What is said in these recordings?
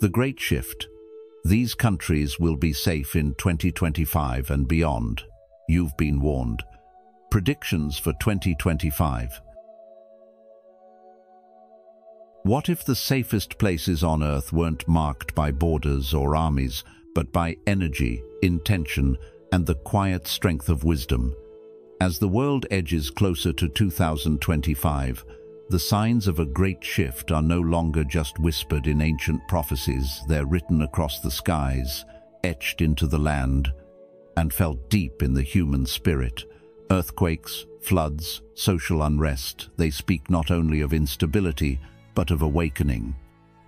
The Great Shift. These countries will be safe in 2025 and beyond. You've been warned. Predictions for 2025. What if the safest places on Earth weren't marked by borders or armies, but by energy, intention, and the quiet strength of wisdom? As the world edges closer to 2025, the signs of a great shift are no longer just whispered in ancient prophecies. They're written across the skies, etched into the land, and felt deep in the human spirit. Earthquakes, floods, social unrest, they speak not only of instability, but of awakening.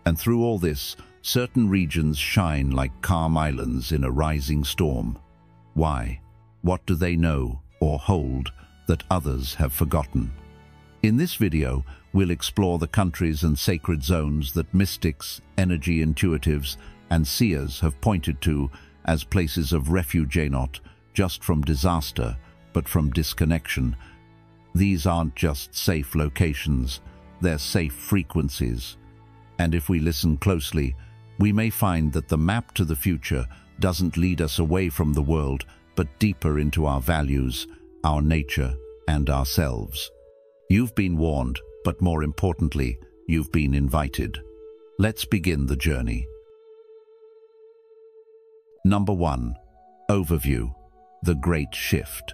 And through all this, certain regions shine like calm islands in a rising storm. Why? What do they know or hold that others have forgotten? In this video, we'll explore the countries and sacred zones that mystics, energy intuitives, and seers have pointed to as places of refuge, not just from disaster, but from disconnection. These aren't just safe locations, they're safe frequencies. And if we listen closely, we may find that the map to the future doesn't lead us away from the world, but deeper into our values, our nature, and ourselves. You've been warned, but more importantly, you've been invited. Let's begin the journey. Number 1. Overview. The Great Shift.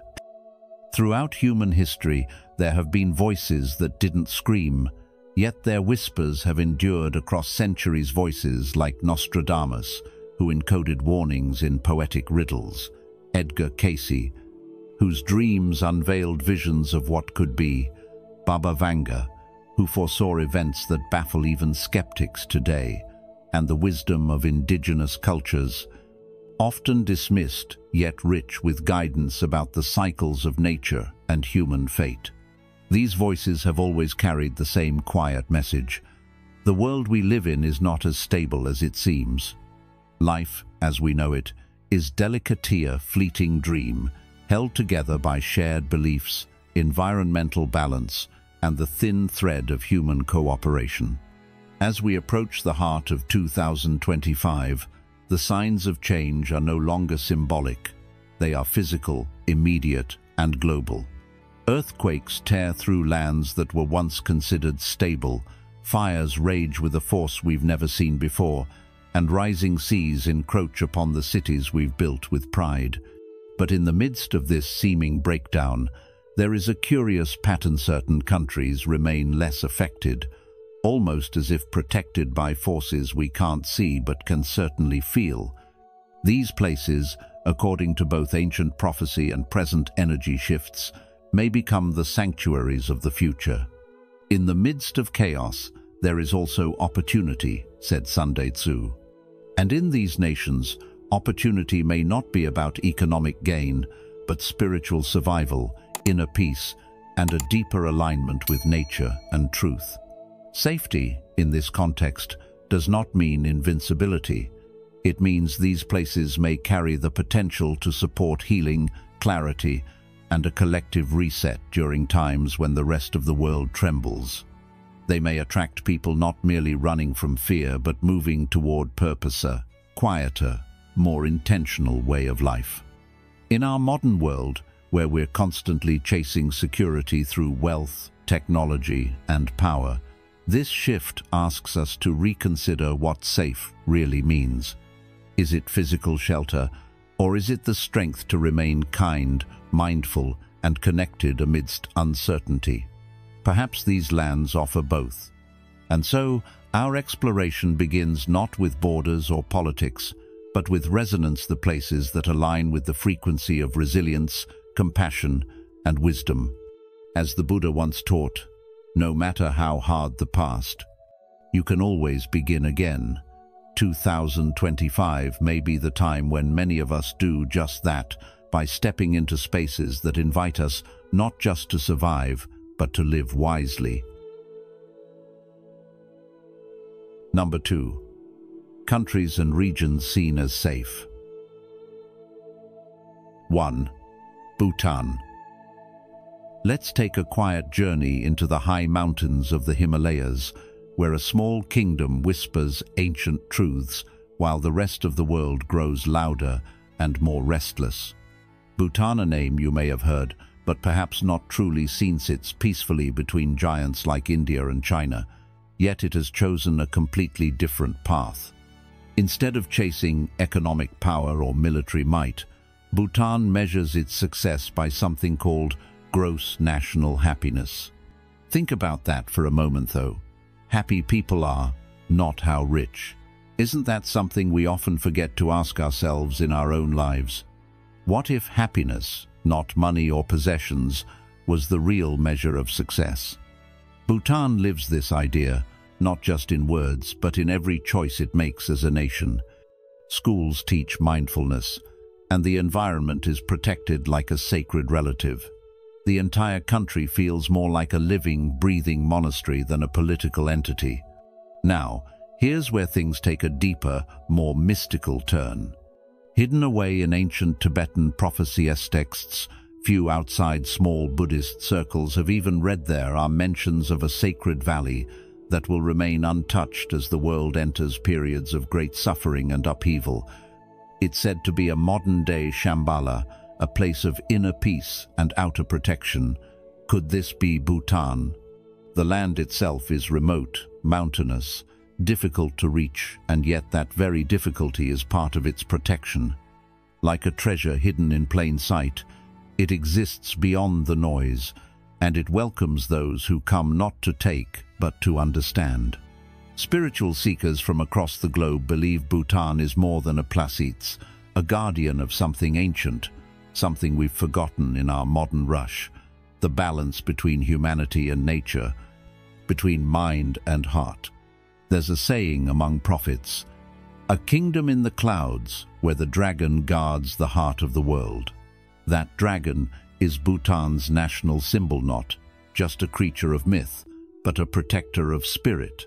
Throughout human history, there have been voices that didn't scream, yet their whispers have endured across centuries. Voices like Nostradamus, who encoded warnings in poetic riddles, Edgar Cayce, whose dreams unveiled visions of what could be, Baba Vanga, who foresaw events that baffle even skeptics today, and the wisdom of indigenous cultures, often dismissed yet rich with guidance about the cycles of nature and human fate. These voices have always carried the same quiet message. The world we live in is not as stable as it seems. Life, as we know it, is delicateer, fleeting dream, held together by shared beliefs, environmental balance, and the thin thread of human cooperation. As we approach the heart of 2025, the signs of change are no longer symbolic. They are physical, immediate, and global. Earthquakes tear through lands that were once considered stable, fires rage with a force we've never seen before, and rising seas encroach upon the cities we've built with pride. But in the midst of this seeming breakdown, there is a curious pattern. Certain countries remain less affected, almost as if protected by forces we can't see but can certainly feel. These places, according to both ancient prophecy and present energy shifts, may become the sanctuaries of the future. In the midst of chaos, there is also opportunity, said Sun Tzu. And in these nations, opportunity may not be about economic gain, but spiritual survival, inner peace, and a deeper alignment with nature and truth. Safety, in this context, does not mean invincibility. It means these places may carry the potential to support healing, clarity, and a collective reset during times when the rest of the world trembles. They may attract people not merely running from fear, but moving toward purpose, a quieter, more intentional way of life. In our modern world, where we're constantly chasing security through wealth, technology, and power, this shift asks us to reconsider what safe really means. Is it physical shelter, or is it the strength to remain kind, mindful, and connected amidst uncertainty? Perhaps these lands offer both. And so, our exploration begins not with borders or politics, but with resonance, the places that align with the frequency of resilience, compassion, and wisdom. As the Buddha once taught, no matter how hard the past, you can always begin again. 2025 may be the time when many of us do just that, by stepping into spaces that invite us not just to survive, but to live wisely. Number 2. Countries and regions seen as safe. 1. Bhutan. Let's take a quiet journey into the high mountains of the Himalayas, where a small kingdom whispers ancient truths while the rest of the world grows louder and more restless. Bhutan, a name you may have heard, but perhaps not truly seen, sits peacefully between giants like India and China, yet it has chosen a completely different path. Instead of chasing economic power or military might, Bhutan measures its success by something called gross national happiness. Think about that for a moment, though. Happy people are, not how rich. Isn't that something we often forget to ask ourselves in our own lives? What if happiness, not money or possessions, was the real measure of success? Bhutan lives this idea, not just in words, but in every choice it makes as a nation. Schools teach mindfulness, and the environment is protected like a sacred relative. The entire country feels more like a living, breathing monastery than a political entity. Now, here's where things take a deeper, more mystical turn. Hidden away in ancient Tibetan prophecies texts, few outside small Buddhist circles have even read there, are mentions of a sacred valley that will remain untouched as the world enters periods of great suffering and upheaval. It's said to be a modern-day Shambhala, a place of inner peace and outer protection. Could this be Bhutan? The land itself is remote, mountainous, difficult to reach, and yet that very difficulty is part of its protection. Like a treasure hidden in plain sight, it exists beyond the noise, and it welcomes those who come not to take, but to understand. Spiritual seekers from across the globe believe Bhutan is more than a place, a guardian of something ancient, something we've forgotten in our modern rush, the balance between humanity and nature, between mind and heart. There's a saying among prophets, "A kingdom in the clouds where the dragon guards the heart of the world." That dragon is Bhutan's national symbol, not just a creature of myth, but a protector of spirit.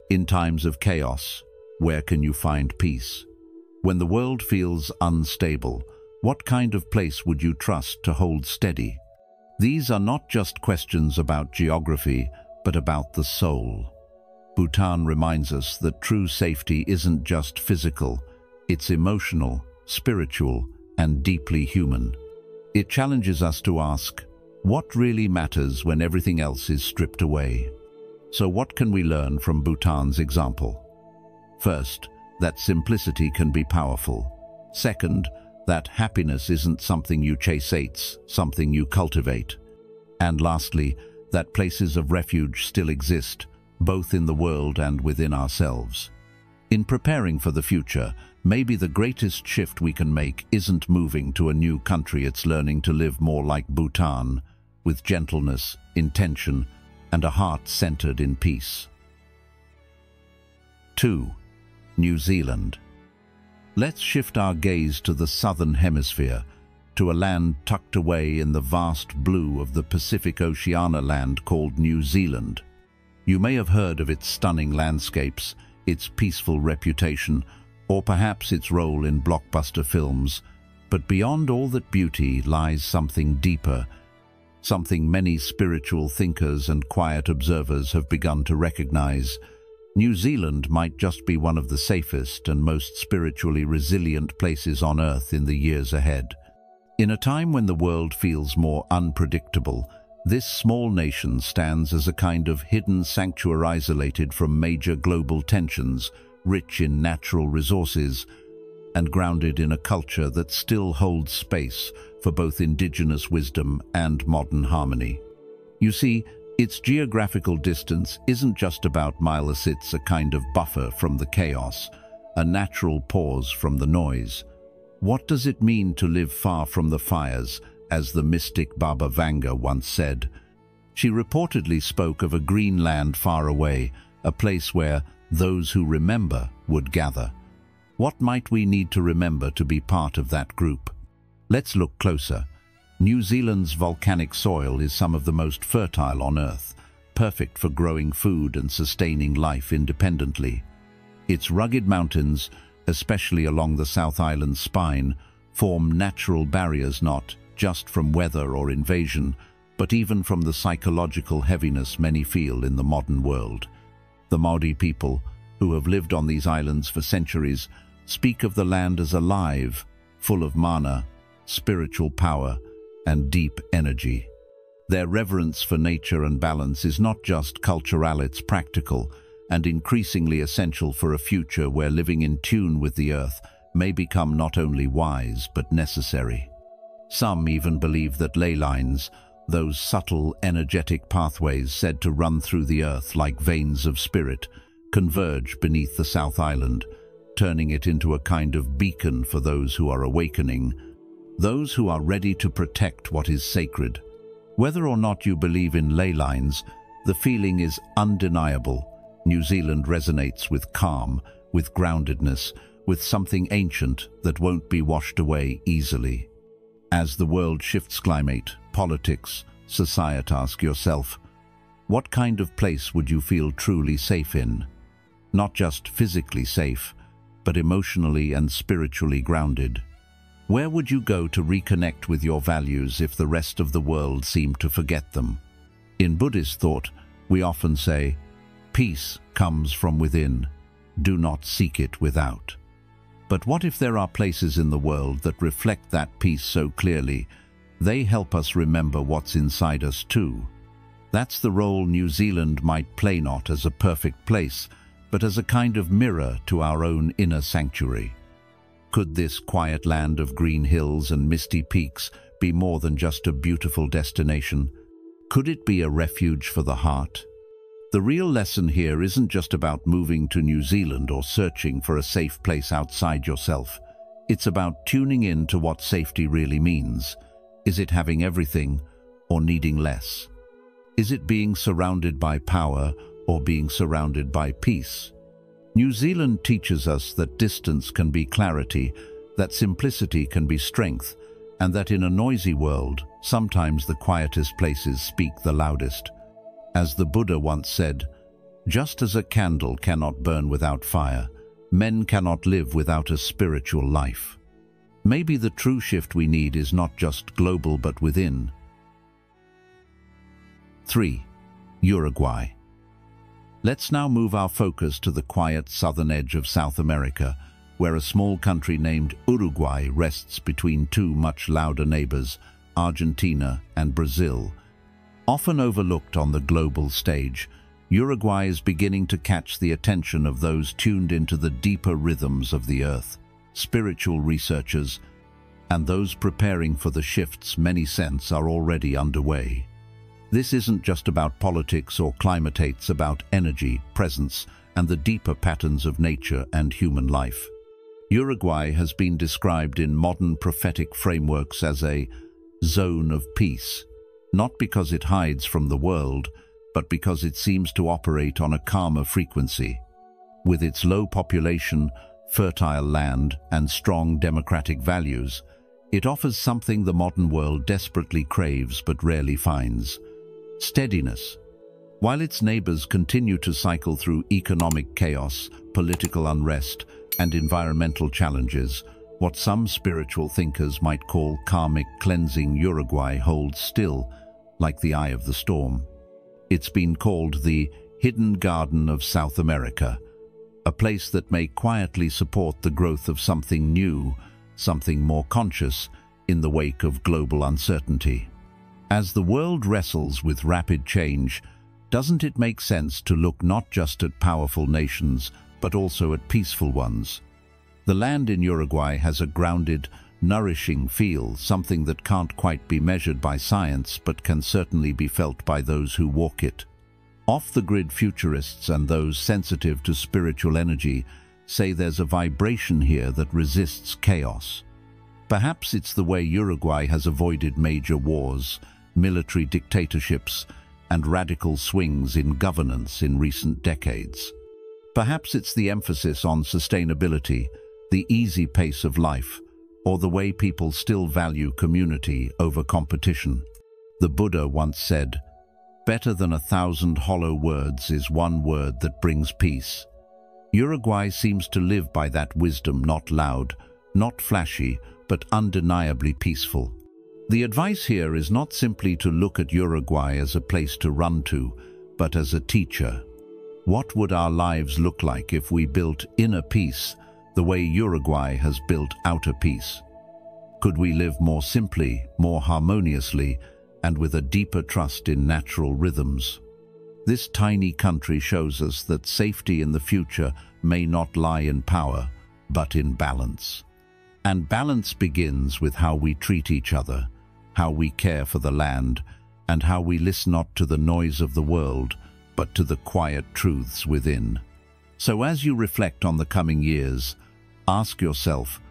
In times of chaos, where can you find peace? When the world feels unstable, what kind of place would you trust to hold steady? These are not just questions about geography, but about the soul. Bhutan reminds us that true safety isn't just physical, it's emotional, spiritual, and deeply human. It challenges us to ask, what really matters when everything else is stripped away? So what can we learn from Bhutan's example? First, that simplicity can be powerful. Second, that happiness isn't something you chase, it's something you cultivate. And lastly, that places of refuge still exist, both in the world and within ourselves. In preparing for the future, maybe the greatest shift we can make isn't moving to a new country, it's learning to live more like Bhutan, with gentleness, intention, and a heart centered in peace. 2. New Zealand. Let's shift our gaze to the southern hemisphere, to a land tucked away in the vast blue of the Pacific Oceania land called New Zealand. You may have heard of its stunning landscapes, its peaceful reputation, or perhaps its role in blockbuster films. But beyond all that beauty lies something deeper, something many spiritual thinkers and quiet observers have begun to recognize. New Zealand might just be one of the safest and most spiritually resilient places on Earth in the years ahead. In a time when the world feels more unpredictable, this small nation stands as a kind of hidden sanctuary, isolated from major global tensions, rich in natural resources, and grounded in a culture that still holds space for both indigenous wisdom and modern harmony. You see, its geographical distance isn't just about miles, it's a kind of buffer from the chaos, a natural pause from the noise. What does it mean to live far from the fires, as the mystic Baba Vanga once said? She reportedly spoke of a green land far away, a place where those who remember would gather. What might we need to remember to be part of that group? Let's look closer. New Zealand's volcanic soil is some of the most fertile on Earth, perfect for growing food and sustaining life independently. Its rugged mountains, especially along the South Island spine, form natural barriers not just from weather or invasion, but even from the psychological heaviness many feel in the modern world. The Maori people, who have lived on these islands for centuries, speak of the land as alive, full of mana, spiritual power, and deep energy. Their reverence for nature and balance is not just cultural, it's practical and increasingly essential for a future where living in tune with the earth may become not only wise but necessary. Some even believe that ley lines, those subtle, energetic pathways said to run through the earth like veins of spirit, converge beneath the South Island, turning it into a kind of beacon for those who are awakening, those who are ready to protect what is sacred. Whether or not you believe in ley lines, the feeling is undeniable. New Zealand resonates with calm, with groundedness, with something ancient that won't be washed away easily. As the world shifts climate, politics, society, ask yourself, what kind of place would you feel truly safe in? Not just physically safe, but emotionally and spiritually grounded. Where would you go to reconnect with your values if the rest of the world seemed to forget them? In Buddhist thought, we often say, peace comes from within, do not seek it without. But what if there are places in the world that reflect that peace so clearly, they help us remember what's inside us too? That's the role New Zealand might play, not as a perfect place, but as a kind of mirror to our own inner sanctuary. Could this quiet land of green hills and misty peaks be more than just a beautiful destination? Could it be a refuge for the heart? The real lesson here isn't just about moving to New Zealand or searching for a safe place outside yourself. It's about tuning in to what safety really means. Is it having everything or needing less? Is it being surrounded by power or being surrounded by peace? New Zealand teaches us that distance can be clarity, that simplicity can be strength, and that in a noisy world, sometimes the quietest places speak the loudest. As the Buddha once said, just as a candle cannot burn without fire, men cannot live without a spiritual life. Maybe the true shift we need is not just global but within. 3. Uruguay. Let's now move our focus to the quiet southern edge of South America, where a small country named Uruguay rests between two much louder neighbors, Argentina and Brazil. Often overlooked on the global stage, Uruguay is beginning to catch the attention of those tuned into the deeper rhythms of the earth, spiritual researchers, and those preparing for the shifts many sense are already underway. This isn't just about politics or climate, it's about energy, presence, and the deeper patterns of nature and human life. Uruguay has been described in modern prophetic frameworks as a zone of peace, not because it hides from the world, but because it seems to operate on a calmer frequency. With its low population, fertile land, and strong democratic values, it offers something the modern world desperately craves but rarely finds: steadiness. While its neighbors continue to cycle through economic chaos, political unrest, and environmental challenges, what some spiritual thinkers might call karmic cleansing, Uruguay holds still, like the eye of the storm. It's been called the hidden garden of South America, a place that may quietly support the growth of something new, something more conscious, in the wake of global uncertainty. As the world wrestles with rapid change, doesn't it make sense to look not just at powerful nations, but also at peaceful ones? The land in Uruguay has a grounded, nourishing feel, something that can't quite be measured by science, but can certainly be felt by those who walk it. Off-the-grid futurists and those sensitive to spiritual energy say there's a vibration here that resists chaos. Perhaps it's the way Uruguay has avoided major wars, military dictatorships, and radical swings in governance in recent decades. Perhaps it's the emphasis on sustainability, the easy pace of life, or the way people still value community over competition. The Buddha once said, "Better than 1,000 hollow words is one word that brings peace." Uruguay seems to live by that wisdom, not loud, not flashy, but undeniably peaceful. The advice here is not simply to look at Uruguay as a place to run to, but as a teacher. What would our lives look like if we built inner peace the way Uruguay has built outer peace? Could we live more simply, more harmoniously, and with a deeper trust in natural rhythms? This tiny country shows us that safety in the future may not lie in power, but in balance. And balance begins with how we treat each other, how we care for the land, and how we listen not to the noise of the world, but to the quiet truths within. So as you reflect on the coming years, ask yourself,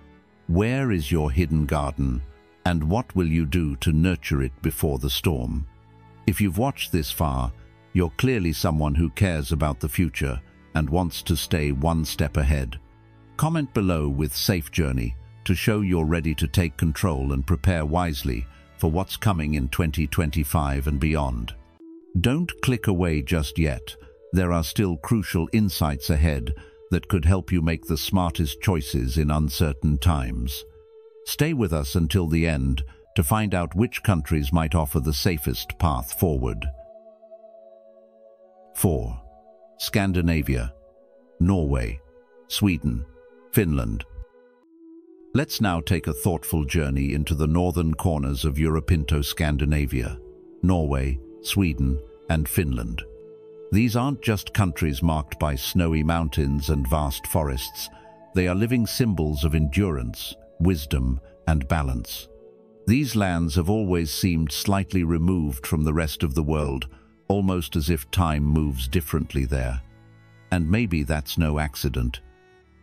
where is your hidden garden, and what will you do to nurture it before the storm? If you've watched this far, you're clearly someone who cares about the future and wants to stay one step ahead. Comment below with "Safe Journey" to show you're ready to take control and prepare wisely for what's coming in 2025 and beyond. Don't click away just yet. There are still crucial insights ahead that could help you make the smartest choices in uncertain times. Stay with us until the end to find out which countries might offer the safest path forward. 4. Scandinavia, Norway, Sweden, Finland. Let's now take a thoughtful journey into the northern corners of Scandinavia, Norway, Sweden, and Finland. These aren't just countries marked by snowy mountains and vast forests. They are living symbols of endurance, wisdom, and balance. These lands have always seemed slightly removed from the rest of the world, almost as if time moves differently there. And maybe that's no accident.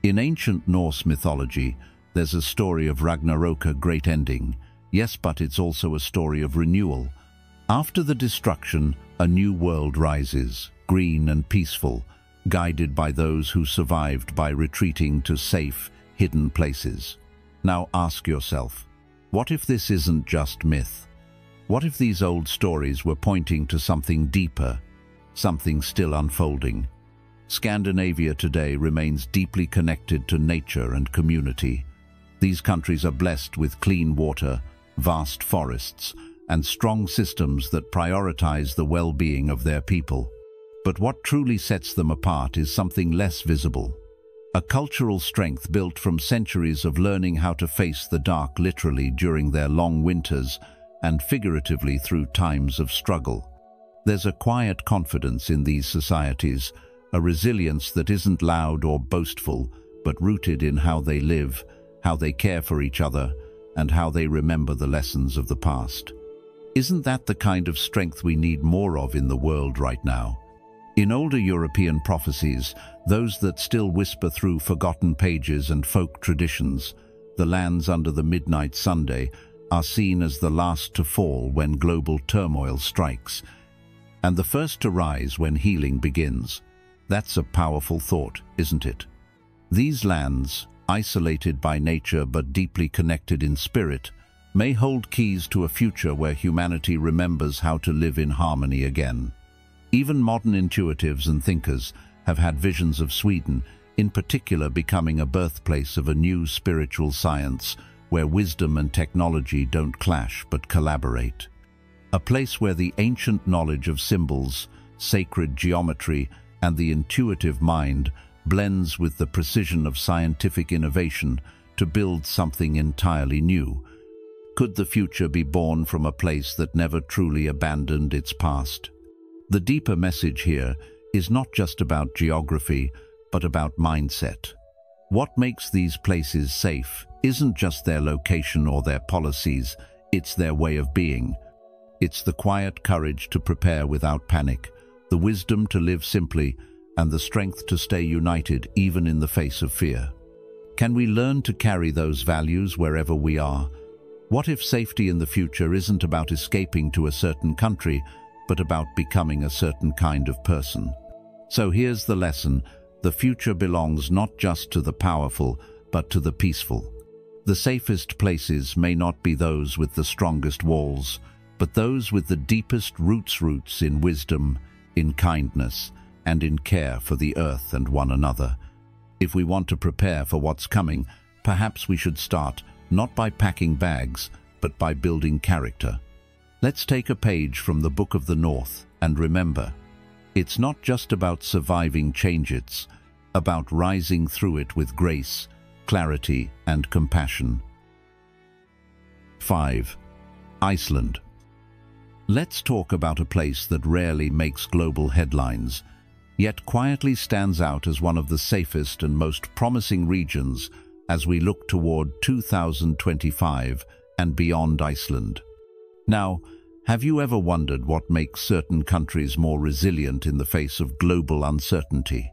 In ancient Norse mythology, there's a story of Ragnarok, a great ending. Yes, but it's also a story of renewal. After the destruction, a new world rises, green and peaceful, guided by those who survived by retreating to safe, hidden places. Now ask yourself, what if this isn't just myth? What if these old stories were pointing to something deeper, something still unfolding? Scandinavia today remains deeply connected to nature and community. These countries are blessed with clean water, vast forests, and strong systems that prioritize the well-being of their people. But what truly sets them apart is something less visible. A cultural strength built from centuries of learning how to face the dark literally during their long winters and figuratively through times of struggle. There's a quiet confidence in these societies, a resilience that isn't loud or boastful, but rooted in how they live, how they care for each other, and how they remember the lessons of the past. Isn't that the kind of strength we need more of in the world right now? In older European prophecies, those that still whisper through forgotten pages and folk traditions, the lands under the midnight Sunday are seen as the last to fall when global turmoil strikes, and the first to rise when healing begins. That's a powerful thought, isn't it? These lands, isolated by nature but deeply connected in spirit, may hold keys to a future where humanity remembers how to live in harmony again. Even modern intuitives and thinkers have had visions of Sweden, in particular becoming a birthplace of a new spiritual science where wisdom and technology don't clash but collaborate. A place where the ancient knowledge of symbols, sacred geometry, and the intuitive mind blends with the precision of scientific innovation to build something entirely new. Could the future be born from a place that never truly abandoned its past? The deeper message here is not just about geography, but about mindset. What makes these places safe isn't just their location or their policies, it's their way of being. It's the quiet courage to prepare without panic, the wisdom to live simply, and the strength to stay united even in the face of fear. Can we learn to carry those values wherever we are? What if safety in the future isn't about escaping to a certain country, but about becoming a certain kind of person? So here's the lesson. The future belongs not just to the powerful, but to the peaceful. The safest places may not be those with the strongest walls, but those with the deepest roots in wisdom, in kindness, and in care for the earth and one another. If we want to prepare for what's coming, perhaps we should start not by packing bags, but by building character. Let's take a page from the Book of the North and remember, It's not just about surviving change, it's about rising through it with grace, clarity, and compassion. 5. Iceland. Let's talk about a place that rarely makes global headlines, yet quietly stands out as one of the safest and most promising regions as we look toward 2025 and beyond Iceland. Now, have you ever wondered what makes certain countries more resilient in the face of global uncertainty?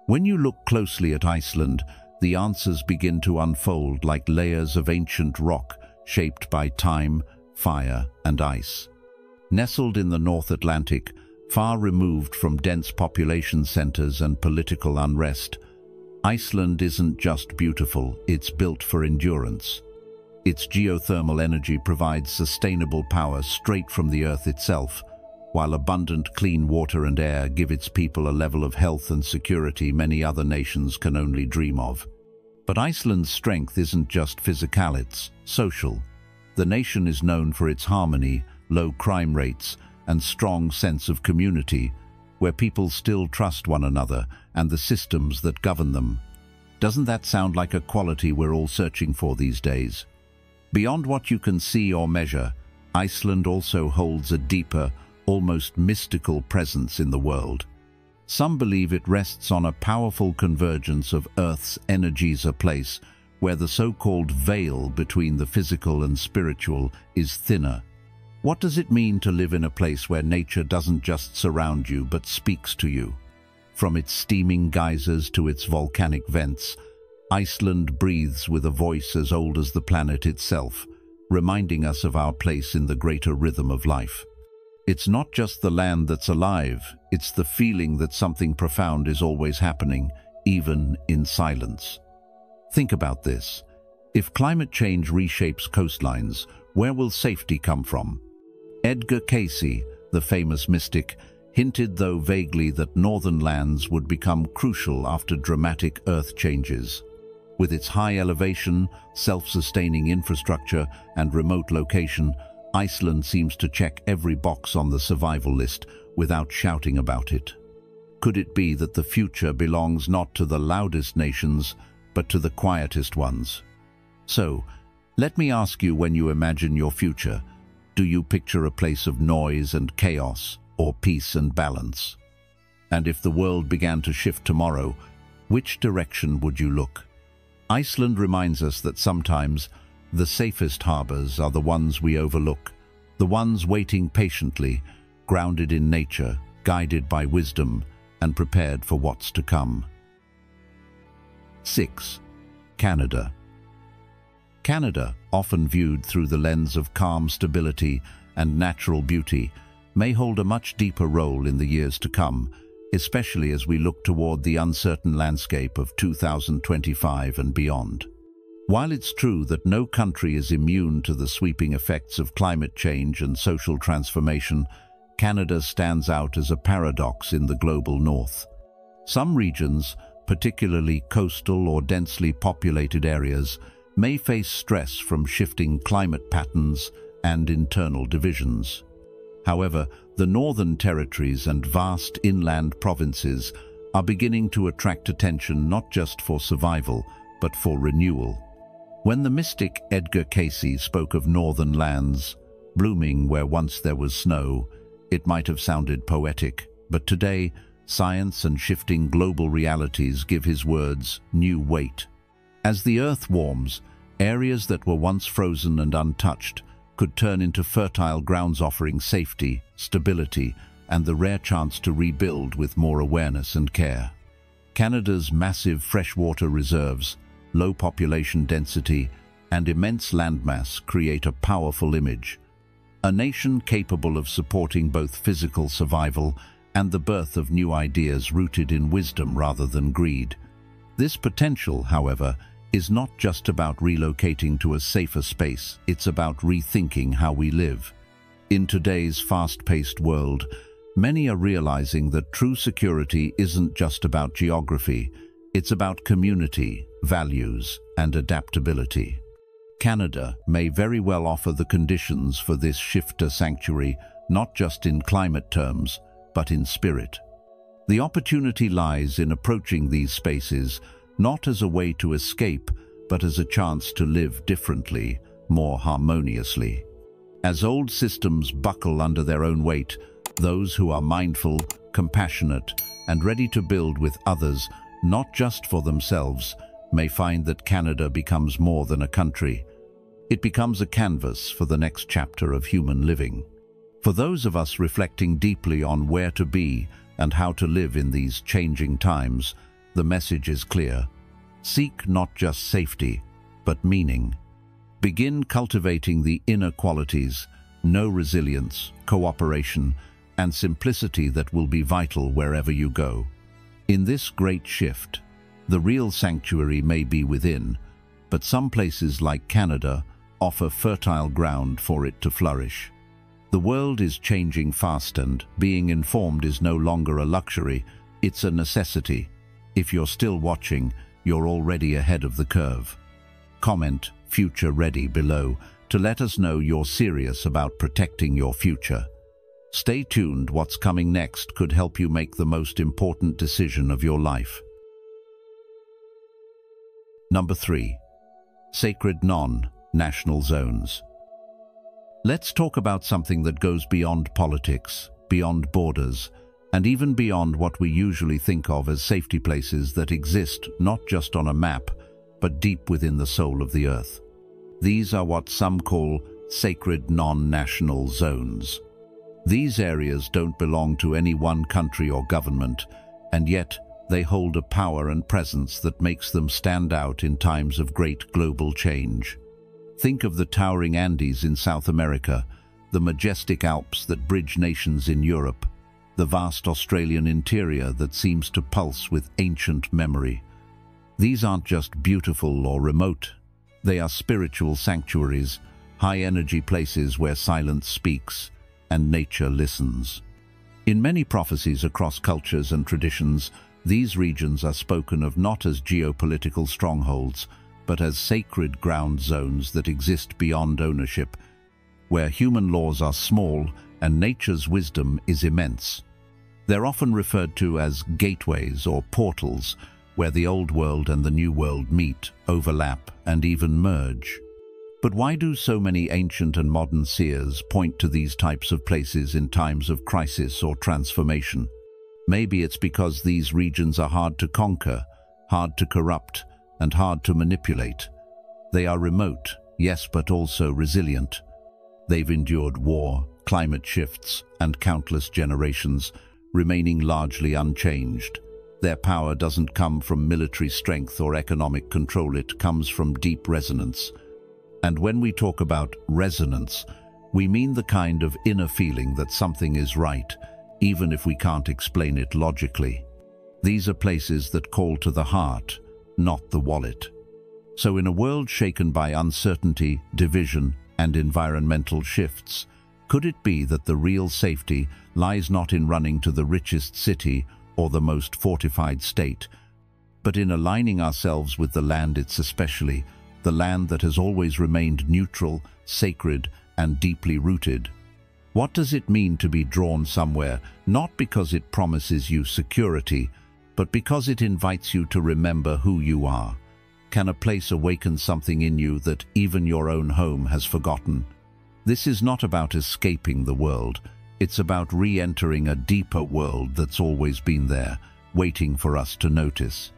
When you look closely at Iceland, the answers begin to unfold like layers of ancient rock shaped by time, fire, and ice. Nestled in the North Atlantic, far removed from dense population centers and political unrest, Iceland isn't just beautiful, it's built for endurance. Its geothermal energy provides sustainable power straight from the earth itself, while abundant clean water and air give its people a level of health and security many other nations can only dream of. But Iceland's strength isn't just physical, it's social. The nation is known for its harmony, low crime rates, and strong sense of community, where people still trust one another and the systems that govern them. Doesn't that sound like a quality we're all searching for these days? Beyond what you can see or measure, Iceland also holds a deeper, almost mystical presence in the world. Some believe it rests on a powerful convergence of Earth's energies, a place where the so-called veil between the physical and spiritual is thinner. What does it mean to live in a place where nature doesn't just surround you but speaks to you? From its steaming geysers to its volcanic vents, Iceland breathes with a voice as old as the planet itself, reminding us of our place in the greater rhythm of life. It's not just the land that's alive, it's the feeling that something profound is always happening, even in silence. Think about this. If climate change reshapes coastlines, where will safety come from? Edgar Cayce, the famous mystic, hinted though vaguely that northern lands would become crucial after dramatic earth changes. With its high elevation, self-sustaining infrastructure, and remote location, Iceland seems to check every box on the survival list without shouting about it. Could it be that the future belongs not to the loudest nations, but to the quietest ones? So, let me ask you, when you imagine your future, do you picture a place of noise and chaos, or peace and balance? And if the world began to shift tomorrow, which direction would you look? Iceland reminds us that sometimes the safest harbors are the ones we overlook, the ones waiting patiently, grounded in nature, guided by wisdom, and prepared for what's to come. 6. Canada. Canada, often viewed through the lens of calm stability and natural beauty, may hold a much deeper role in the years to come, especially as we look toward the uncertain landscape of 2025 and beyond. While it's true that no country is immune to the sweeping effects of climate change and social transformation, Canada stands out as a paradox in the global north. Some regions, particularly coastal or densely populated areas, may face stress from shifting climate patterns and internal divisions. However, the northern territories and vast inland provinces are beginning to attract attention not just for survival, but for renewal. When the mystic Edgar Cayce spoke of northern lands, blooming where once there was snow, it might have sounded poetic, but today, science and shifting global realities give his words new weight. As the earth warms, areas that were once frozen and untouched could turn into fertile grounds, offering safety, stability, and the rare chance to rebuild with more awareness and care. Canada's massive freshwater reserves, low population density, and immense landmass create a powerful image. A nation capable of supporting both physical survival and the birth of new ideas rooted in wisdom rather than greed. This potential, however, is not just about relocating to a safer space, it's about rethinking how we live. In today's fast-paced world, many are realizing that true security isn't just about geography, it's about community, values, and adaptability. Canada may very well offer the conditions for this shifter sanctuary, not just in climate terms, but in spirit. The opportunity lies in approaching these spaces not as a way to escape, but as a chance to live differently, more harmoniously. As old systems buckle under their own weight, those who are mindful, compassionate, and ready to build with others, not just for themselves, may find that Canada becomes more than a country. It becomes a canvas for the next chapter of human living. For those of us reflecting deeply on where to be and how to live in these changing times, the message is clear. Seek not just safety, but meaning. Begin cultivating the inner qualities, know resilience, cooperation, and simplicity that will be vital wherever you go. In this great shift, the real sanctuary may be within, but some places like Canada offer fertile ground for it to flourish. The world is changing fast, and being informed is no longer a luxury, it's a necessity. If you're still watching, you're already ahead of the curve. Comment "Future Ready" below to let us know you're serious about protecting your future. Stay tuned, what's coming next could help you make the most important decision of your life. Number 3. Sacred non-national zones. Let's talk about something that goes beyond politics, beyond borders, and even beyond what we usually think of as safety places that exist not just on a map, but deep within the soul of the earth. These are what some call sacred non-national zones. These areas don't belong to any one country or government, and yet they hold a power and presence that makes them stand out in times of great global change. Think of the towering Andes in South America, the majestic Alps that bridge nations in Europe, the vast Australian interior that seems to pulse with ancient memory. These aren't just beautiful or remote. They are spiritual sanctuaries, high-energy places where silence speaks and nature listens. In many prophecies across cultures and traditions, these regions are spoken of not as geopolitical strongholds, but as sacred ground zones that exist beyond ownership, where human laws are small and nature's wisdom is immense. They're often referred to as gateways or portals, where the old world and the new world meet, overlap, and even merge. But why do so many ancient and modern seers point to these types of places in times of crisis or transformation? Maybe it's because these regions are hard to conquer, hard to corrupt, and hard to manipulate. They are remote, yes, but also resilient. They've endured war, climate shifts, and countless generations, remaining largely unchanged. Their power doesn't come from military strength or economic control, it comes from deep resonance. And when we talk about resonance, we mean the kind of inner feeling that something is right, even if we can't explain it logically. These are places that call to the heart, not the wallet. So in a world shaken by uncertainty, division, and environmental shifts, could it be that the real safety lies not in running to the richest city or the most fortified state, but in aligning ourselves with the land, it's especially the land that has always remained neutral, sacred, and deeply rooted? What does it mean to be drawn somewhere, not because it promises you security, but because it invites you to remember who you are? Can a place awaken something in you that even your own home has forgotten? This is not about escaping the world. It's about re-entering a deeper world that's always been there, waiting for us to notice.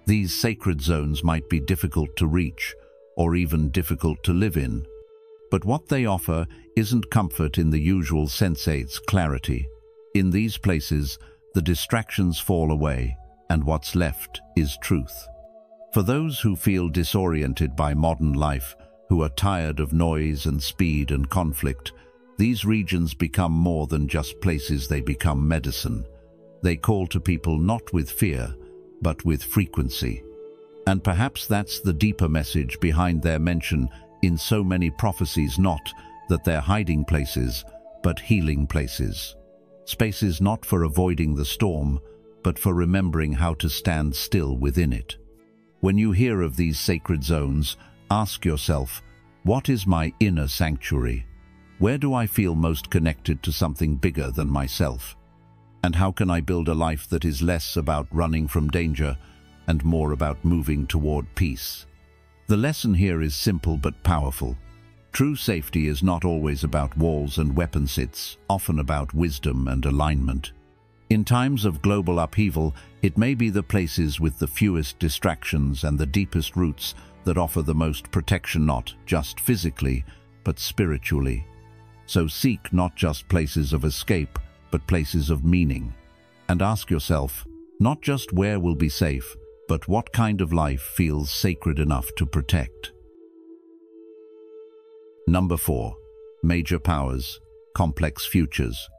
These sacred zones might be difficult to reach, or even difficult to live in. But what they offer isn't comfort in the usual sense, it's clarity. In these places, the distractions fall away, and what's left is truth. For those who feel disoriented by modern life, who are tired of noise and speed and conflict, these regions become more than just places, they become medicine. They call to people not with fear, but with frequency. And perhaps that's the deeper message behind their mention in so many prophecies, not that they're hiding places, but healing places. Spaces not for avoiding the storm, but for remembering how to stand still within it. When you hear of these sacred zones, ask yourself, what is my inner sanctuary? Where do I feel most connected to something bigger than myself? And how can I build a life that is less about running from danger and more about moving toward peace? The lesson here is simple but powerful. True safety is not always about walls and weapons, it's often about wisdom and alignment. In times of global upheaval, it may be the places with the fewest distractions and the deepest roots that offer the most protection, not just physically, but spiritually. So seek not just places of escape, but places of meaning. And ask yourself, not just where will be safe, but what kind of life feels sacred enough to protect. Number 4. Major powers, complex futures.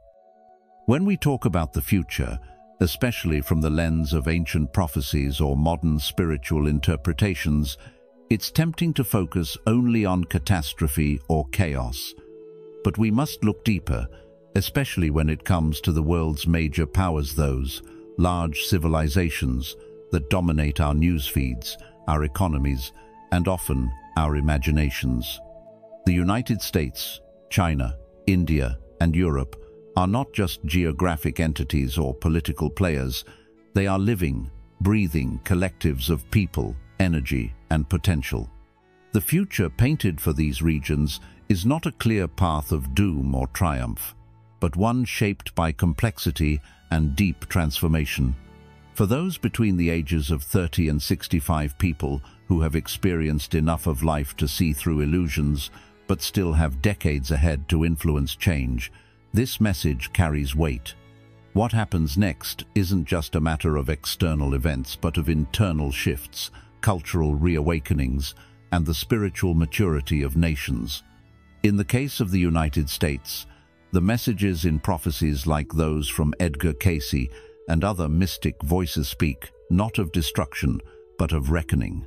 When we talk about the future, especially from the lens of ancient prophecies or modern spiritual interpretations, it's tempting to focus only on catastrophe or chaos. But we must look deeper, especially when it comes to the world's major powers, those large civilizations that dominate our news feeds, our economies, and often our imaginations. The United States, China, India, and Europe are not just geographic entities or political players. They are living, breathing collectives of people, energy, and potential. The future painted for these regions is not a clear path of doom or triumph, but one shaped by complexity and deep transformation. For those between the ages of 30 and 65 people who have experienced enough of life to see through illusions, but still have decades ahead to influence change, this message carries weight. What happens next isn't just a matter of external events, but of internal shifts, cultural reawakenings, and the spiritual maturity of nations. In the case of the United States, the messages in prophecies like those from Edgar Cayce and other mystic voices speak not of destruction, but of reckoning.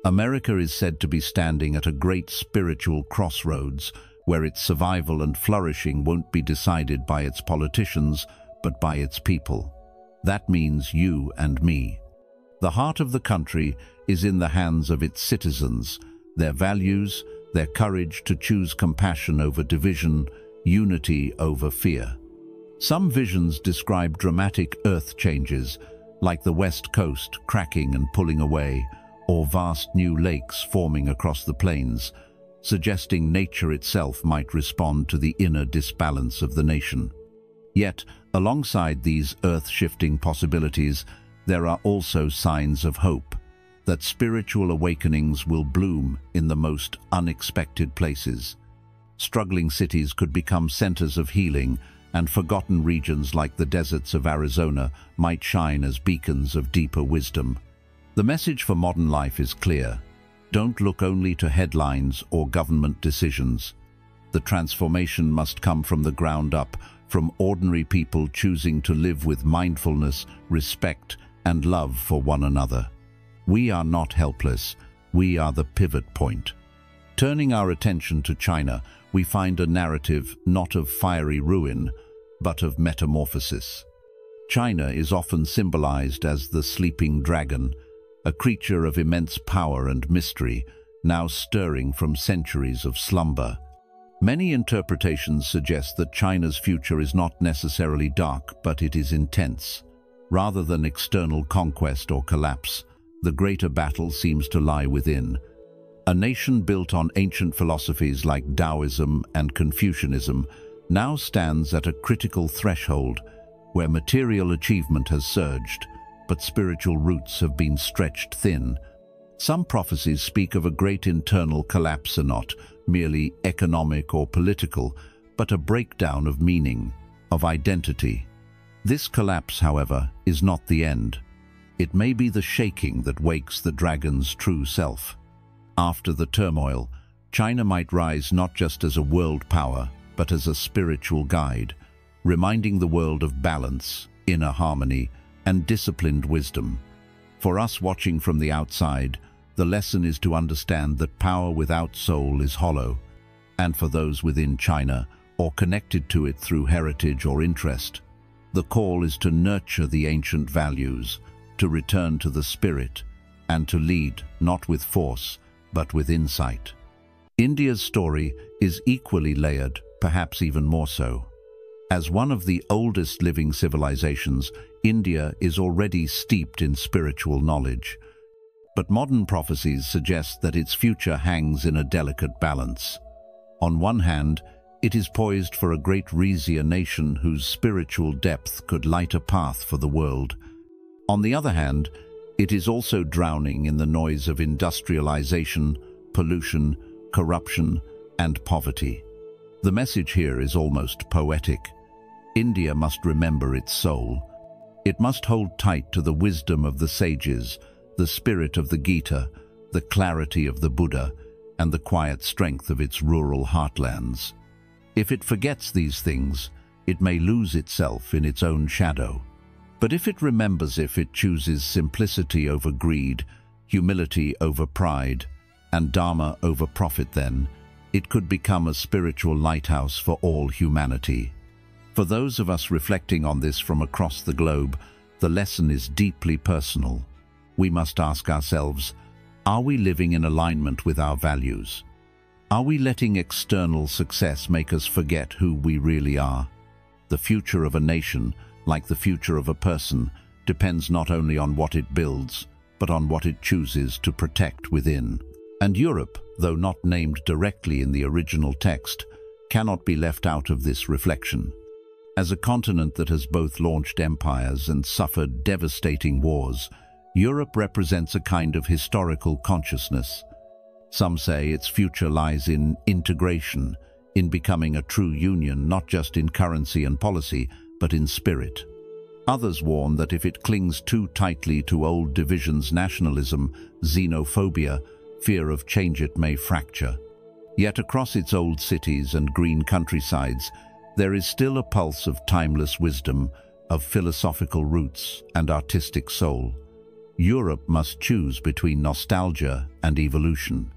America is said to be standing at a great spiritual crossroads, where its survival and flourishing won't be decided by its politicians, but by its people. That means you and me. The heart of the country is in the hands of its citizens, their values, their courage to choose compassion over division, unity over fear. Some visions describe dramatic earth changes, like the West Coast cracking and pulling away, or vast new lakes forming across the plains, suggesting nature itself might respond to the inner disbalance of the nation. Yet, alongside these earth-shifting possibilities, there are also signs of hope, that spiritual awakenings will bloom in the most unexpected places. Struggling cities could become centers of healing, and forgotten regions like the deserts of Arizona might shine as beacons of deeper wisdom. The message for modern life is clear. Don't look only to headlines or government decisions. The transformation must come from the ground up, from ordinary people choosing to live with mindfulness, respect, and love for one another. We are not helpless. We are the pivot point. Turning our attention to China, we find a narrative not of fiery ruin, but of metamorphosis. China is often symbolized as the sleeping dragon, a creature of immense power and mystery, now stirring from centuries of slumber. Many interpretations suggest that China's future is not necessarily dark, but it is intense. Rather than external conquest or collapse, the greater battle seems to lie within. A nation built on ancient philosophies like Taoism and Confucianism now stands at a critical threshold where material achievement has surged, but spiritual roots have been stretched thin. Some prophecies speak of a great internal collapse, not merely economic or political, but a breakdown of meaning, of identity. This collapse, however, is not the end. It may be the shaking that wakes the dragon's true self. After the turmoil, China might rise not just as a world power, but as a spiritual guide, reminding the world of balance, inner harmony, and disciplined wisdom. For us watching from the outside, the lesson is to understand that power without soul is hollow, and for those within China, or connected to it through heritage or interest, the call is to nurture the ancient values, to return to the spirit, and to lead not with force, but with insight. India's story is equally layered, perhaps even more so. As one of the oldest living civilizations, India is already steeped in spiritual knowledge. But modern prophecies suggest that its future hangs in a delicate balance. On one hand, it is poised for a great Risia nation whose spiritual depth could light a path for the world. On the other hand, it is also drowning in the noise of industrialization, pollution, corruption, and poverty. The message here is almost poetic. India must remember its soul. It must hold tight to the wisdom of the sages, the spirit of the Gita, the clarity of the Buddha, and the quiet strength of its rural heartlands. If it forgets these things, it may lose itself in its own shadow. But if it remembers, if it chooses simplicity over greed, humility over pride, and Dharma over profit, then it could become a spiritual lighthouse for all humanity. For those of us reflecting on this from across the globe, the lesson is deeply personal. We must ask ourselves, are we living in alignment with our values? Are we letting external success make us forget who we really are? The future of a nation, like the future of a person, depends not only on what it builds, but on what it chooses to protect within. And Europe, though not named directly in the original text, cannot be left out of this reflection. As a continent that has both launched empires and suffered devastating wars, Europe represents a kind of historical consciousness. Some say its future lies in integration, in becoming a true union, not just in currency and policy, but in spirit. Others warn that if it clings too tightly to old divisions, nationalism, xenophobia, fear of change, it may fracture. Yet across its old cities and green countrysides, there is still a pulse of timeless wisdom, of philosophical roots and artistic soul. Europe must choose between nostalgia and evolution.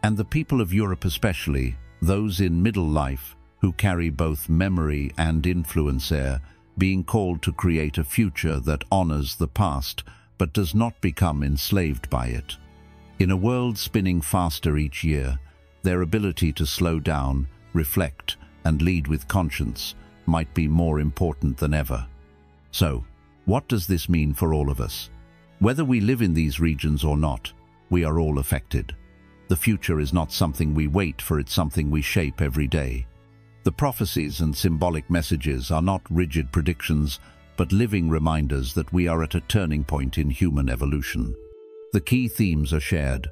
And the people of Europe, especially those in middle life who carry both memory and influence, are being called to create a future that honors the past but does not become enslaved by it. In a world spinning faster each year, their ability to slow down, reflect, and lead with conscience might be more important than ever. So, what does this mean for all of us? Whether we live in these regions or not, we are all affected. The future is not something we wait for, it's something we shape every day. The prophecies and symbolic messages are not rigid predictions, but living reminders that we are at a turning point in human evolution. The key themes are shared.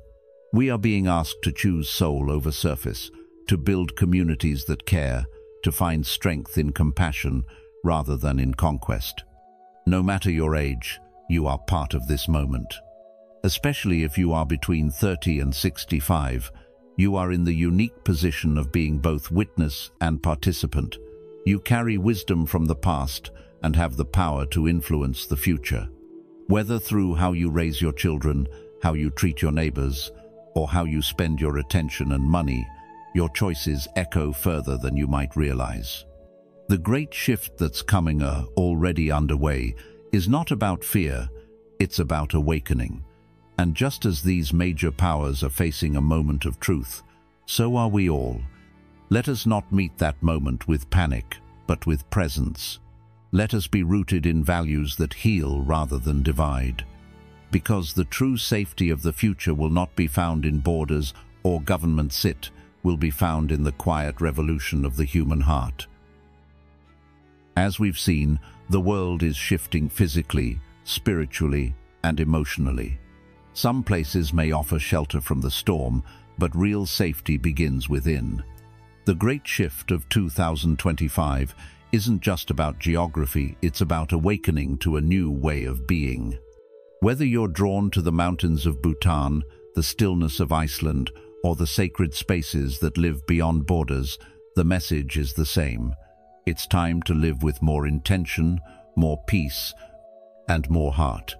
We are being asked to choose soul over surface, to build communities that care, to find strength in compassion rather than in conquest. No matter your age, you are part of this moment. Especially if you are between 30 and 65, you are in the unique position of being both witness and participant. You carry wisdom from the past and have the power to influence the future. Whether through how you raise your children, how you treat your neighbors, or how you spend your attention and money, your choices echo further than you might realize. The great shift that's coming already underway is not about fear, it's about awakening. And just as these major powers are facing a moment of truth, so are we all. Let us not meet that moment with panic, but with presence. Let us be rooted in values that heal rather than divide. Because the true safety of the future will not be found in borders or government sit, will be found in the quiet revolution of the human heart. As we've seen, the world is shifting physically, spiritually, and emotionally. Some places may offer shelter from the storm, but real safety begins within. The great shift of 2025 isn't just about geography, it's about awakening to a new way of being. Whether you're drawn to the mountains of Bhutan, the stillness of Iceland, or the sacred spaces that live beyond borders, the message is the same. It's time to live with more intention, more peace, and more heart.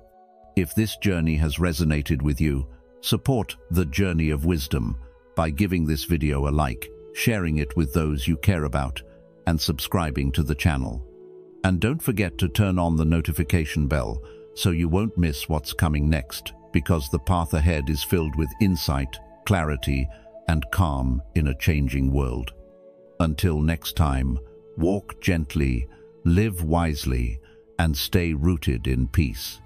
If this journey has resonated with you, support the journey of wisdom by giving this video a like, sharing it with those you care about, and subscribing to the channel. And don't forget to turn on the notification bell so you won't miss what's coming next, because the path ahead is filled with insight, clarity, and calm in a changing world. Until next time, walk gently, live wisely, and stay rooted in peace.